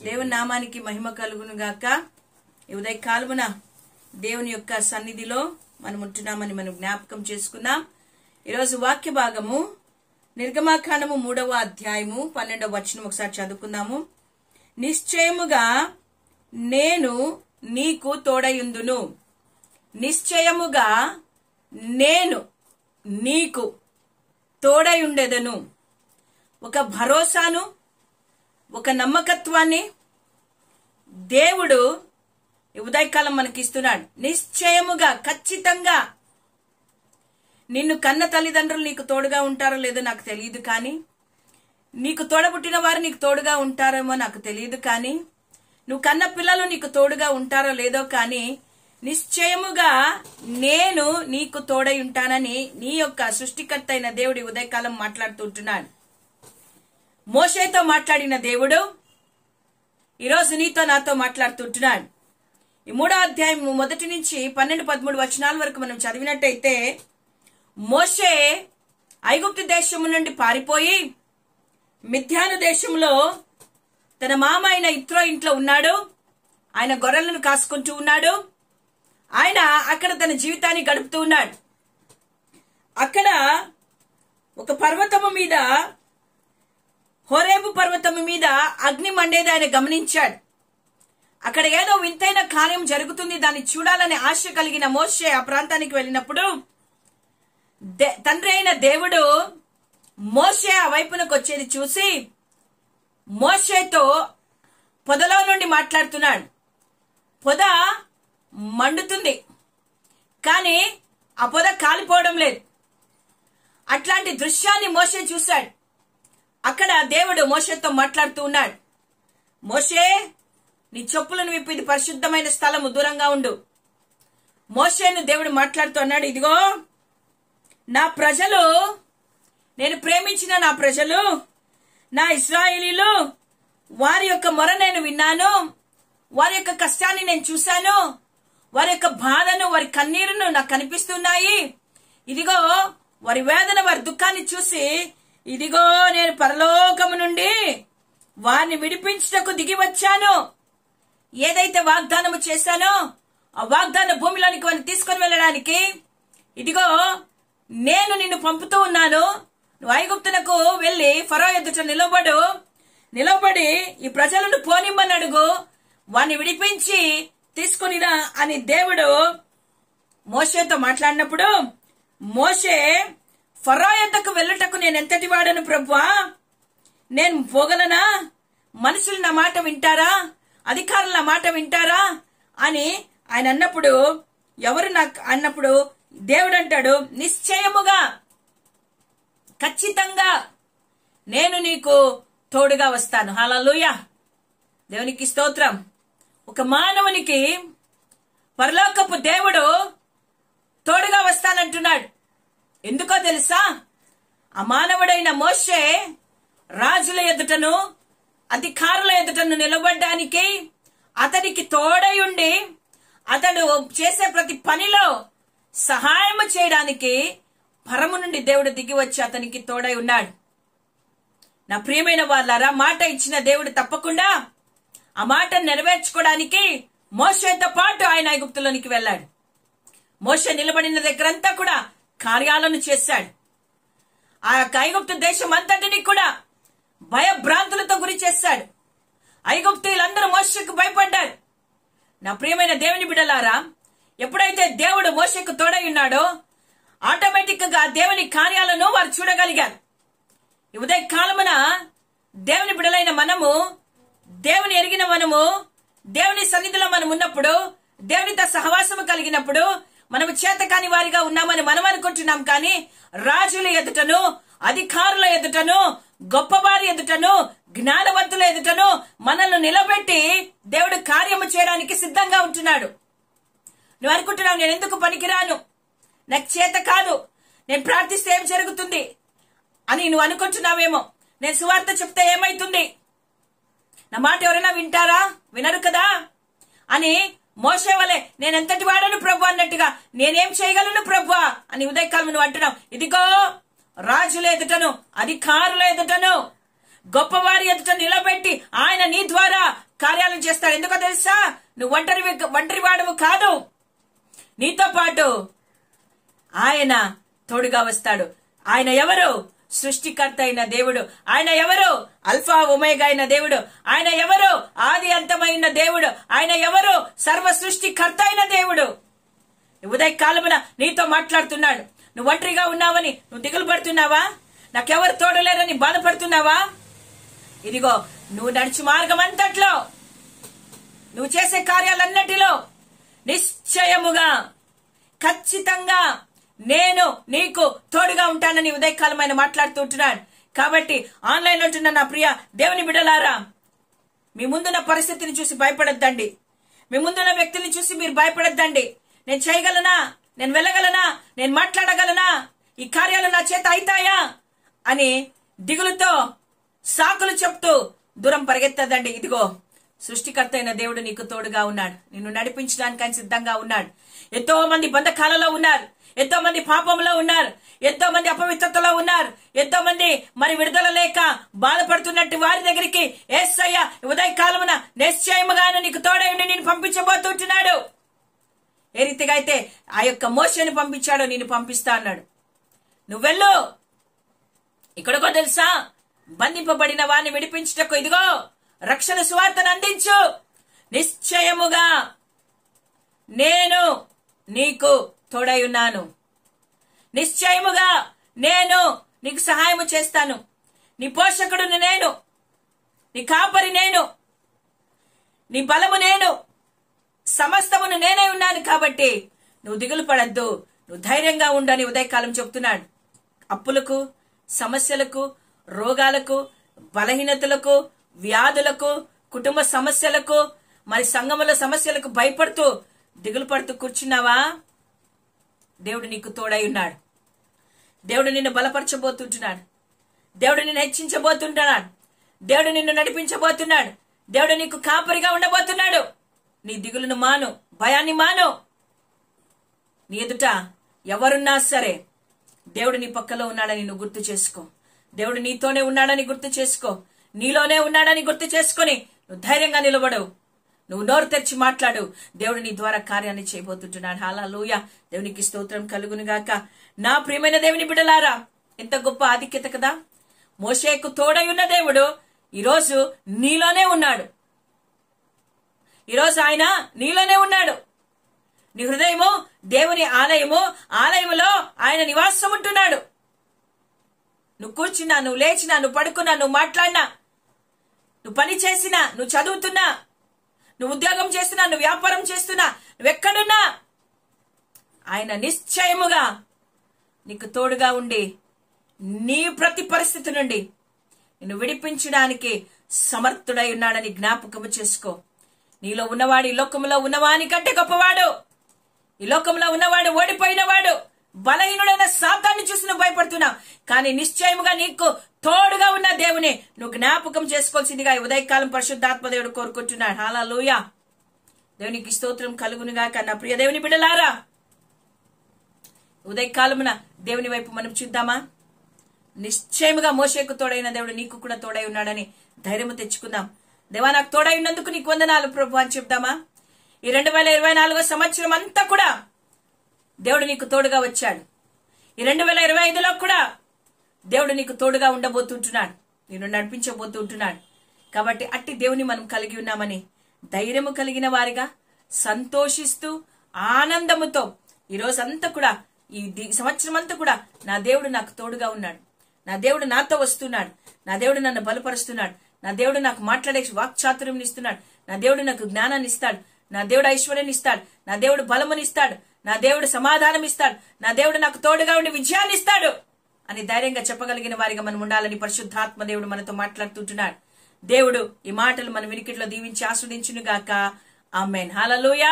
దేవుని నామానికి మహిమ కలుగును గాక. ఈ ఉదయ కాలమున దేవుని యొక్క సన్నిధిలో మనం ఉంటున్నామని మనం జ్ఞాపకం చేసుకున్నాం. ఈరోజు వాక్య భాగము నిర్గమాకాండము 3వ అధ్యాయము 12వ వచనం ఒకసారి చదువుకుందాము. నిశ్చయముగా నేను నీకు తోడయుందును, నిశ్చయముగా నేను నీకు తోడయుండెదను. ఒక భరోసాను, ఒక నమ్మకత్వాన్ని దేవుడు ఉదయకాలం మనకిస్తున్నాడు. నిశ్చయముగా, ఖచ్చితంగా నిన్ను కన్న తల్లిదండ్రులు నీకు తోడుగా ఉంటారో లేదో నాకు తెలియదు, కానీ నీకు తోడబుట్టిన వారు నీకు తోడుగా ఉంటారేమో నాకు తెలియదు, కానీ నువ్వు కన్న పిల్లలు నీకు తోడుగా ఉంటారో లేదో, కానీ నిశ్చయముగా నేను నీకు తోడై ఉంటానని నీ యొక్క సృష్టికర్త అయిన దేవుడి ఉదయకాలం మాట్లాడుతుంటున్నాడు. మోషేతో మాట్లాడిన దేవుడు ఈరోజు నీతో నాతో మాట్లాడుతుంటున్నాడు. ఈ 3వ అధ్యాయం 1 నుంచి 12-13 వచనాల వరకు మనం చదివినట్టయితే, మోషే ఐగుప్తు దేశము నుండి పారిపోయి మిద్యాను దేశంలో తన మామ అయిన ఇత్రో ఇంట్లో ఉన్నాడు. ఆయన గొర్రెలను కాసుకుంటూ ఉన్నాడు. ఆయన అక్కడ తన జీవితాన్ని గడుపుతూ ఉన్నాడు. అక్కడ ఒక పర్వతము మీద, హోరేబు పర్వతము మీద అగ్ని మండేది ఆయన గమనించాడు. అక్కడ ఏదో వింతైన కార్యం జరుగుతుంది, దాన్ని చూడాలనే ఆశ కలిగిన మోషే ఆ ప్రాంతానికి వెళ్ళినప్పుడు తండ్రి అయిన దేవుడు మోషే ఆ వైపునకు వచ్చేది చూసి మోషేతో పొదలో నుండి మాట్లాడుతున్నాడు. పొద మండుతుంది, కానీ ఆ పొద కాలిపోవడం లేదు. అట్లాంటి దృశ్యాన్ని మోషే చూశాడు. అక్కడ దేవుడు మోషేతో మాట్లాడుతూ ఉన్నాడు. మోషే, నీ చెప్పులను విప్పి, ఇది పరిశుద్ధమైన స్థలము, దూరంగా ఉండు. మోషేను దేవుడు మాట్లాడుతూ అన్నాడు, ఇదిగో నా ప్రజలు, నేను ప్రేమించిన నా ప్రజలు, నా ఇశ్రాయేలీలు, వారి యొక్క మొర నేను విన్నాను, వారి యొక్క కష్టాన్ని నేను చూశాను, వారి యొక్క బాధను, వారి కన్నీరును నాకు కనిపిస్తున్నాయి. ఇదిగో వారి వేదన, వారి దుఃఖాన్ని చూసి, ఇదిగో నేను పరలోకము నుండి వారిని విడిపించుటకు దిగి వచ్చాను. ఏదైతే వాగ్దానము చేశానో ఆ వాగ్దాన భూమిలోనికి వారిని తీసుకొని వెళ్ళడానికి ఇదిగో నేను నిన్ను పంపుతూ ఉన్నాను. నువ్వు ఐగుప్తునకు వెళ్లి ఫరో ఎదుట నిలబడి ఈ ప్రజలను పోనిమ్మని అడుగు, వారిని విడిపించి తీసుకునిరా అని దేవుడు మోషేతో మాట్లాడినప్పుడు, మోషే, ఫరో యొద్దకు వెళ్ళుటకు నేను ఎంతటి వాడను ప్రభువా, నేను పోగలనా? మనుషులు నా మాట వింటారా? అధికారులు నా మాట వింటారా అని ఆయన అన్నప్పుడు, ఎవరు నాకు అన్నప్పుడు దేవుడు అంటాడు, నిశ్చయముగా, ఖచ్చితంగా నేను నీకు తోడుగా వస్తాను. హల్లెలూయా, దేవునికి స్తోత్రం. ఒక మానవునికి పరలోకపు దేవుడు తోడుగా వస్తానంటున్నాడు. ఎందుకో తెలుసా? ఆ మానవుడైన మోషే రాజుల ఎదుటను, అధికారుల ఎదుటను నిలబడ్డానికి, అతనికి తోడై ఉండి అతడు చేసే ప్రతి పనిలో సహాయం చేయడానికి పరము నుండి దేవుడు దిగి వచ్చి అతనికి తోడై ఉన్నాడు. నా ప్రియమైన వాళ్ళారా, మాట ఇచ్చిన దేవుడు తప్పకుండా ఆ మాట నెరవేర్చుకోవడానికి మోషేతో పాటు ఆయన ఐగుప్తులోనికి వెళ్ళాడు. మోషే నిలబడిన దగ్గరంతా కూడా కార్యాలను చేశాడు. ఆ ఐగుప్తు దేశం అంతటిని కూడా భయభ్రాంతులతో గురి చేశాడు. ఐగుప్తీయులందరూ మోషేకు భయపడ్డారు. నా ప్రియమైన దేవుని బిడ్డలారా, ఎప్పుడైతే దేవుడు మోషేకు తోడై ఉన్నాడో ఆటోమేటిక్ గా దేవుని కార్యాలను వారు చూడగలిగారు. ఈ ఉదయ కాలమున దేవుని బిడ్డలైన మనము, దేవుని ఎరిగిన మనము, దేవుని సన్నిధిలో మనం ఉన్నప్పుడు, దేవునితో సహవాసము కలిగినప్పుడు మనము చేతకాని వారిగా ఉన్నామని మనం అనుకుంటున్నాం. కానీ రాజుల ఎదుటను, అధికారుల ఎదుటను, గొప్పవారి ఎదుటను, జ్ఞానవంతుల ఎదుటను మనల్ని నిలబెట్టి దేవుడు కార్యము చేయడానికి సిద్ధంగా ఉంటున్నాడు. నువ్వు అనుకుంటున్నావు, నేను ఎందుకు పనికిరాను, నాకు చేత కాదు, నేను ప్రార్థిస్తే ఏం జరుగుతుంది అని నువ్వు అనుకుంటున్నావేమో. నేను సువార్త చెప్తే ఏమైతుంది, నా మాట ఎవరైనా వింటారా? వినరు కదా అని మోషే వలె నేనెంతటి వాడను ప్రభు అన్నట్టుగా నేనేం చేయగలను ప్రభు అని ఉదయకాలం నువ్వు అంటున్నావు. ఇదిగో రాజుల ఎదుటను, అధికారుల ఎదుటను, గొప్పవారి ఎదుట నిలబెట్టి ఆయన నీ ద్వారా కార్యాలను చేస్తాడు. ఎందుకో తెలుసా? నువ్వు ఒంటరి వాడవు కాదు, నీతో పాటు ఆయన తోడుగా వస్తాడు. ఆయన ఎవరు? సృష్టికర్త అయిన దేవుడు. ఆయన ఎవరు? అల్ఫా ఒమేగా అయిన దేవుడు. ఆయన ఎవరు? ఆది అంతమైన దేవుడు. ఆయన ఎవరు? సర్వ సృష్టికర్త అయిన దేవుడు. ఉదయ కాలమున నీతో మాట్లాడుతున్నాడు. నువ్వు ఒంటరిగా ఉన్నావని నువ్వు దిగులు పడుతున్నావా? నాకెవరు తోడలేరని బాధపడుతున్నావా? ఇదిగో, నువ్వు నడుచు మార్గం అంతట్లో, నువ్వు చేసే కార్యాలన్నిటిలో నిశ్చయముగా ఖచ్చితంగా నేను నీకు తోడుగా ఉంటానని ఉదయకాలం ఆయన మాట్లాడుతూ ఉంటున్నాడు. కాబట్టి ఆన్లైన్ లో ఉంటున్న నా ప్రియ దేవుని బిడ్డలారా, మీ ముందున్న పరిస్థితిని చూసి భయపడొద్దండి. మీ ముందున్న వ్యక్తుల్ని చూసి మీరు భయపడొద్దండి. నేను చేయగలనా? నేను వెళ్ళగలనా? నేను మాట్లాడగలనా? ఈ కార్యాలు నా చేత అవుతాయా అని దిగులుతో సాకులు చెప్తూ దూరం పరిగెత్తదండి. ఇదిగో, సృష్టికర్త అయిన దేవుడు నీకు తోడుగా ఉన్నాడు. నిన్ను నడిపించడానికి ఆయన సిద్ధంగా ఉన్నాడు. ఎంతో మంది బంధకాలలో ఉన్నారు, ఎంతో మంది పాపంలో ఉన్నారు, ఎంతో మంది అపవిత్రతలో ఉన్నారు, ఎంతో మంది మరి విడుదల లేక బాధపడుతున్నట్టు వారి దగ్గరికి యేసయ్య ఉదయ కాలమున నిశ్చయముగా నీకు తోడై ఉండి నేను పంపించబోతుంటున్నాడు. ఏ రీతిగా అయితే ఆ యొక్క మోషేని పంపించాడో నేను పంపిస్తా అన్నాడు. నువ్వెళ్ళు. ఇక్కడికో తెలుసా? బంధింపబడిన వారిని విడిపించుటకు ఇదిగో రక్షణ సువార్తను అందించు. నిశ్చయముగా నేను నీకు తోడై ఉన్నాను. నిశ్చయముగా నేను నీకు సహాయము చేస్తాను. నీ పోషకుడును నేను, నీ కాపరి నేను, నీ బలము నేను, సమస్తమును నేనే ఉన్నాను. కాబట్టి నువ్వు దిగులు పడద్దు, నువ్వు ధైర్యంగా ఉండని ఉదయకాలం చెప్తున్నాడు. అప్పులకు, సమస్యలకు, రోగాలకు, బలహీనతలకు, వ్యాధులకు, కుటుంబ సమస్యలకు, మరి సంఘముల సమస్యలకు భయపడుతూ దిగులు పడుతూ కూర్చున్నావా? దేవుడు నీకు తోడై ఉన్నాడు. దేవుడు నిన్ను బలపరచబోతుంటున్నాడు. దేవుడు నిన్ను హెచ్చించబోతుంటున్నాడు. దేవుడు నిన్ను నడిపించబోతున్నాడు. దేవుడు నీకు కాపరిగా ఉండబోతున్నాడు. నీ దిగులును మాను, భయాన్ని మాను. నీ ఎదుట ఎవరున్నా సరే దేవుడు నీ పక్కలో ఉన్నాడని నువ్వు గుర్తు చేసుకో. దేవుడు నీతోనే ఉన్నాడని గుర్తు చేసుకో. నీలోనే ఉన్నాడని గుర్తు చేసుకొని నువ్వు ధైర్యంగా నిలబడు. నువ్వు నోరు తెరిచి మాట్లాడు. దేవుడు నీ ద్వారా కార్యాన్ని చేయబోతుంటున్నాడు. హల్లెలూయా. దేవునికి స్తోత్రం కలుగును గాక. నా ప్రియమైన దేవుని బిడ్డలారా, ఎంత గొప్ప ఆధిక్యత కదా! మోషేకు తోడై ఉన్న దేవుడు ఈరోజు నీలోనే ఉన్నాడు. ఈరోజు ఆయన నీలోనే ఉన్నాడు. నీ హృదయము దేవుని ఆలయము, ఆలయములో ఆయన నివాసం ఉంటున్నాడు. నువ్వు కూర్చున్నా, నువ్వు లేచినా, నువ్వు పడుకున్నా, నువ్వు మాట్లాడినా, నువ్వు పని చేసినా, నువ్వు చదువుతున్నా, నువ్వు ఉద్యోగం చేస్తున్నా, నువ్వు వ్యాపారం చేస్తున్నా, నువ్వెక్కడున్నా ఆయన నిశ్చయముగా నీకు తోడుగా ఉండి నీ ప్రతి పరిస్థితి నుండి నిన్ను విడిపించడానికి సమర్థుడై ఉన్నాడని జ్ఞాపకము చేసుకో. నీలో ఉన్నవాడు ఈ లోకంలో ఉన్నవాని కంటే గొప్పవాడు. ఈ లోకంలో ఉన్నవాడు ఓడిపోయినవాడు, బలహీనుడైన సాతాన్ని చూసి నువ్వు భయపడుతున్నావు. కానీ నిశ్చయముగా నీకు తోడుగా ఉన్న దేవుని నువ్వు జ్ఞాపకం చేసుకోవాల్సిందిగా ఉదయకాలం పరిశుద్ధాత్మ దేవుడు కోరుకుంటున్నాడు. హల్లెలూయా. దేవునికి స్తోత్రం కలుగునుగాక. నా ప్రియ దేవుని బిడ్డలారా, ఉదయకాలమున దేవుని వైపు మనం చూద్దామా? నిశ్చయముగా మోషేకు తోడైన దేవుడు నీకు కూడా తోడై ఉన్నాడని ధైర్యము తెచ్చుకుందాం. దేవా, నాకు తోడై ఉన్నందుకు నీకు వందనాలు ప్రభు అని చెప్దామా? ఈ 2024 సంవత్సరం అంతా కూడా దేవుడు నీకు తోడుగా వచ్చాడు. ఈ 2025లో కూడా దేవుడు నీకు తోడుగా ఉండబోతుంటున్నాడు, నిన్ను నడిపించబోతుంటున్నాడు. కాబట్టి అట్టి దేవుని మనం కలిగి ఉన్నామని ధైర్యము కలిగిన వారిగా సంతోషిస్తూ ఆనందముతో ఈ రోజంతా కూడా, ఈ సంవత్సరం అంతా కూడా నా దేవుడు నాకు తోడుగా ఉన్నాడు, నా దేవుడు నాతో వస్తున్నాడు, నా దేవుడు నన్ను బలపరుస్తున్నాడు, నా దేవుడు నాకు మాట్లాడే వాక్చాతుర్యం ఇస్తున్నాడు, నా దేవుడు నాకు జ్ఞానాన్ని ఇస్తాడు, నా దేవుడు ఐశ్వర్యాన్ని ఇస్తాడు, నా దేవుడు బలముని ఇస్తాడు, నా దేవుడు సమాధానం ఇస్తాడు, నా దేవుడు నాకు తోడుగా ఉండి విజయాన్ని ఇస్తాడు అని ధైర్యంగా చెప్పగలిగిన వారిగా మనం ఉండాలని పరిశుద్ధాత్మ దేవుడు మనతో మాట్లాడుతుంటున్నాడు. దేవుడు ఈ మాటలు మన వినికిడిలో దీవించి ఆస్వాదించును గాక. ఆమేన్. హల్లెలూయా.